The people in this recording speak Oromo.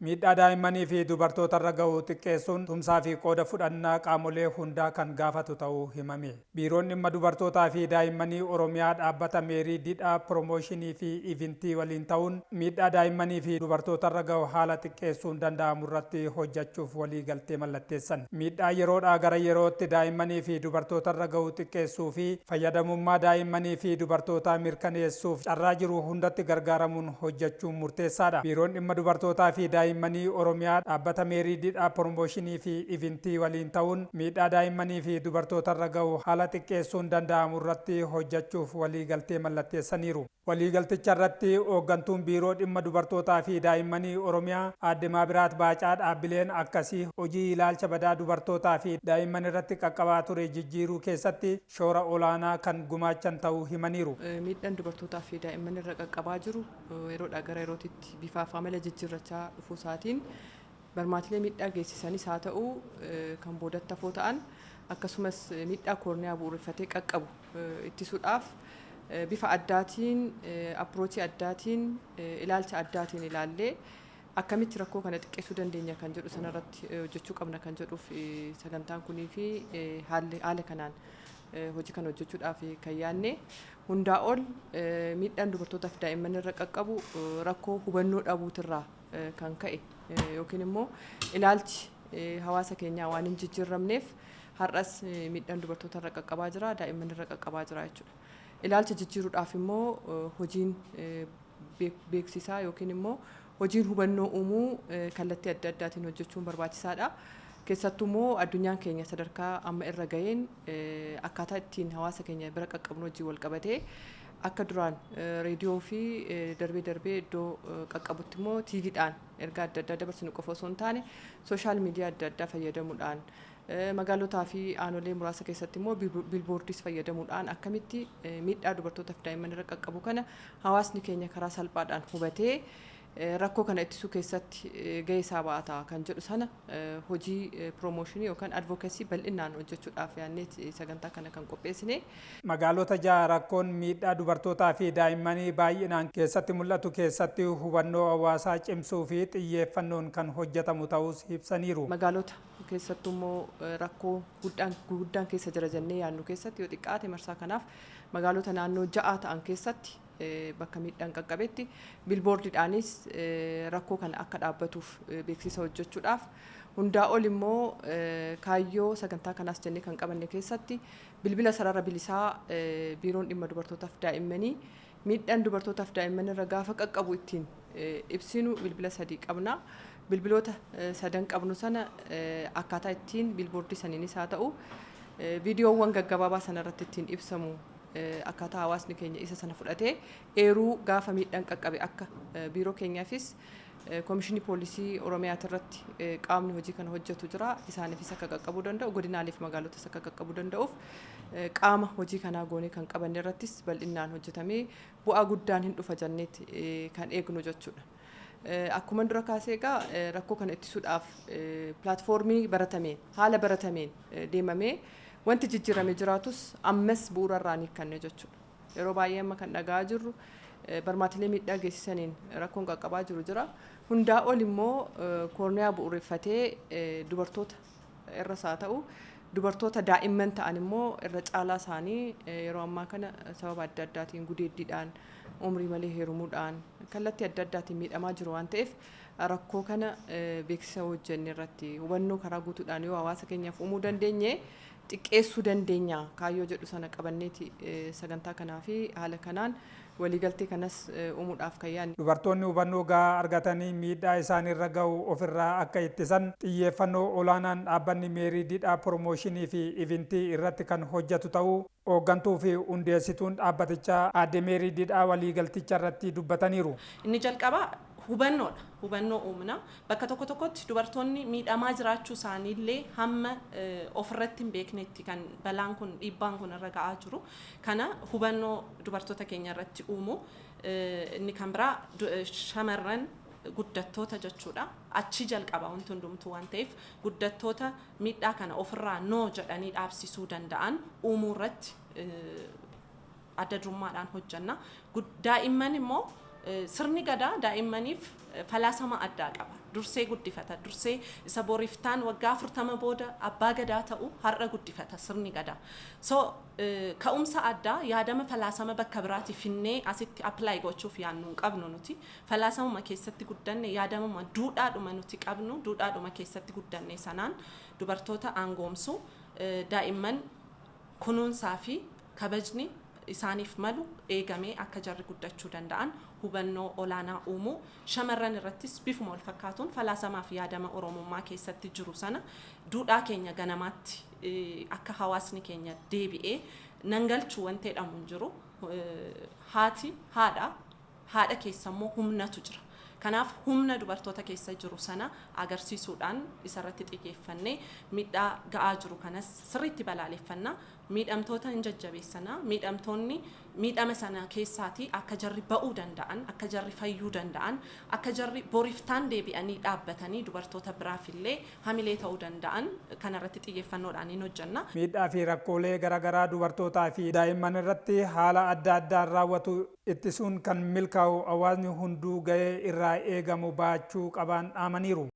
Miidhaa daa'immanii fi dubartoota irra ga'u xiqqeessuun tumsaa fi qooda fudhannaa qaamolee hundaa kan gaafatu ta'uu himame. Biiroon dhimma dubartootaa fi daa'immanii Oromiyaa dhaabbata Meerii Didhaa Piroomooshinii fi Ivintii waliin ta'uun miidhaa daa'immanii fi dubartoota irra ga'u haala xiqqeessuun danda'amu irratti hojjechuuf walii galtee mallatteessan. Miidhaa yeroodhaa gara yerootti daa'immanii fi dubartoota irra ga'u xiqqeessuu fi fayyadamummaa daa'immanii fi dubartootaa mirkaneessuuf carraa jiru hundatti gargaaramuun hojjechuun murteessaadha. Biiroon dhimma dubartootaa fi daa'immanii Oromiyaa dhaabbata Meerii Didhaa Piroomooshinii fi Ivintii waliin ta'uun miidhaa daa'immanii fi dubartoota irra ga'u haala xiqqeessuun danda'amu irratti hojjechuuf waliigaltee mallatteessaniiru. Waliigalticha irratti hooggantuun biiroo dhimma dubartootaa fi daa'immanii Oromiyaa aadde Maabiraat Baacaa dhaabbileen akkasii hojii ilaalcha badaa dubartootaa fi daa'imman irratti qaqqabaa ture jijjiiruu keessatti shoora olaanaa kan gumaachan ta'uu himaniiru. Miidhaan dubartootaa fi daa'imman irra qaqqabaa jiru yeroodhaa gara yerootitti bifaaf amala jijjiirrachaa dhufuu isaatiin barmaatilee miidhaa geessisanis haa ta'u kan boodatti hafoo ta'an akkasumas miidhaa koorniyaa bu'uureffatee qaqqabu ittisuudhaaf bifa addaatiin approachii addaatiin ilaalcha addaatiin ilaallee akkamitti rakkoo kana xiqqeessuu dandeenya kan jedhu sanarratti hojjechuu qabna kan jedhuuf sagantaan kunii fi haala kanaan hojii kana hojjechuudhaaf kan yaadne hundaa ol miidhaan dubartootaa fi daa'imman irra qaqqabu rakkoo hubannoo dhabuutirraa kan ka'e yookiin immoo ilaalchi hawaasa keenyaa waan hin jijjiiramneef har'as miidhaan dubartoota irra qaqqabaa jira, daa'imman irra qaqqabaa jira jechuudha. Ilaalcha jijjiiruudhaaf immoo hojiin beeksisaa yookiin immoo hojiin hubannoo uumuu kallattii adda addaatiin hojjechuun barbaachisaadha. Keessattuu immoo addunyaan keenya sadarkaa amma irra ga'een akkaataa ittiin hawaasa keenya bira qaqqabnu hojii wal qabatee akka duraan reediyoo fi darbee iddoo qaqqabutti immoo tiiviidhaan ergaa adda addaa dabarsinu qofa osoo hin taane sooshaal miidiyaa adda addaa fayyadamuudhaan magaalotaa fi aanolee muraasa keessatti immoo biilboordiis fayyadamuudhaan akkamitti miidhaa dubartootaa fi daa'imman irra qaqqabu kana hawaasni keenya karaa salphaadhaan hubatee rakkoo kana ittisuu keessatti gahee isaa ba'ata kan jedhu sana hojii piroomooshinii yookaan advookasii bal'inaan hojjechuudhaaf yaadnee sagantaa kana kan qopheessine. Magaalota jaha rakkoon miidhaa dubartootaa fi daa'immanii baay'inaan keessatti mul'atu keessatti hubannoo hawaasaa cimsuu fi xiyyeeffannoon kan hojjetamu ta'us ibsaniiru. Magaalota keessattuu immoo rakkoo guddaan keessa jira jennee yaadnu keessatti yoo xiqqaate marsaa kanaaf magaalota naannoo ja'a ta'an keessatti bakka miidhaan qaqqabetti biilboordiidhaanis rakkoo kana akka dhaabbatuuf beeksisa hojjechuudhaaf hundaa ol immoo kaayyoo sagantaa kanaas jennee kan qabanne keessatti bilbila sarara bilisaa biiroon dhimma dubartootaaf daa'immanii miidhaan dubartootaaf daa'imman irra gaafa qaqqabu ittiin ibsinu bilbila 3 qabna. Bilbiloota 3 qabnu sana akkaataa ittiin biilboordii saniinis haa ta'u viidiyoowwan gaggabaabaa sanarratti ittiin ibsamu akkaataa hawaasni keenya isa sana fudhatee eeruu gaafa miidhaan qaqqabe akka biiroo keenyaafis Koomishinii Poolisii Oromiyaa irratti qaamni hojii kana hojjetu jira. Isaaniifis akka qaqqabuu danda'u godinaaleef magaalotas akka qaqqabuu danda'uuf qaama hojii kanaa goonee kan qabanne irrattis bal'inaan hojjetamee bu'aa guddaan hin dhufa jenneetti kan eegnu jechuudha. Akkuma dura kaasee egaa rakkoo kana ittisuudhaaf pilaatfoormii baratameen haala baratameen deemamee wanti jijjiirame jiraatus ammas bu'uurarraan hiikkanne jechuudha. Yeroo baay'ee amma kan dhagaa jirru barmaatilee miidhaa geessisaniin rakkoon qaqqabaa jiru jira. Hundaa ol immoo koorniyaa bu'uureffatee dubartoota irras haa ta'u dubartoota daa'imman ta'an immoo irra caalaa isaanii yeroo ammaa kana sababa adda addaatiin gudeeddiidhaan umrii malee heerumuudhaan kallattii adda addaatiin miidhamaa jiru waan ta'eef rakkoo kana beeksisa hojjenne irratti hubannoo karaa guutuudhaan yoo hawaasa keenyaaf uumuu dandeenye xiqqeessuu dandeenya kaayyoo jedhu sana qabanneeti sagantaa kanaa fi haala kanaan waliigaltee kanas uumuudhaaf kan yaadne. Dubartoonni hubannoo gahaa argatanii miidhaa isaanirra ga'u ofirraa akka ittisan xiyyeeffannoo olaanaan dhaabbanni Meerii Didhaa Piroomooshinii fi Ivintii irratti kan hojjetu ta'uu hooggantuu fi hundeessituun dhaabbatichaa aadde Meerii Didhaa waliigalticha irratti dubbataniiru. Inni jalqabaa hubannoodha. Hubannoo uumna. Bakka tokko tokkotti dubartoonni miidhamaa jiraachuu isaaniillee hamma ofirratti hin beeknetti kan balaan kun dhiibbaan kun irra ga'aa jiru. Kana hubannoo dubartoota keenya irratti uumu inni kan biraa shamarran guddattoota jechuudha. Achi jalqaba wanti hundumtuu waan ta'eef guddattoota miidhaa kana ofirraa noo jedhanii dhaabsisuu danda'an uumuu irratti adda durummaadhaan hojjenna. Daa'imman immoo sirni gadaa daa'immaniif falaasama addaa qaba. Dursee guddifata. Dursee isa boriftaan waggaa 40 booda abbaa gadaa ta'u har'a guddifata sirni gadaa. So ka'umsa addaa yaadama falaasama bakka biraatti finnee asitti apply gochuuf yaannu hin qabnu nuti. Falaasamuma keessatti guddanne yaadamuma duudhaadhuma nuti qabnu duudhaadhuma keessatti guddanne sanaan dubartoota aangoomsu daa'imman kunuunsaa fi kabajni isaaniif malu eegamee akka jarri guddachuu danda'an hubannoo olaanaa uumuu shamarran irrattis bifuma wal fakkaatuun falaasamaa fi yaadama oromummaa keessatti jiru sana duudhaa keenya ganamaatti akka hawaasni keenya deebi'ee nangalchuu wanti jedhamu hin jiru. Haati haadha keessa immoo humnatu jira. Kanaaf humna dubartoota keessa jiru sana agarsiisuudhaan isarratti xiyyeeffannee miidhaa ga'aa jiru kanas sirriitti balaaleffannaa miidhamtoota hin jajjabeessanaa miidhamtoonni miidhama sana keessaatii akka jarri ba'uu danda'an akka jarri fayyuu danda'an akka jarri boriftaan deebi'anii dhaabbatanii dubartoota biraafillee hamilee ta'uu danda'an kanarratti xiyyeeffannoodhaan hin hojjenna. Miidhaa fi rakkoolee garaagaraa dubartootaa fi daa'imman irratti haala adda addaan raawwatu ittisuun kan milkaa'u hawaasni hunduu ga'ee irraa eegamu baachuu qaban dhaamaniiru.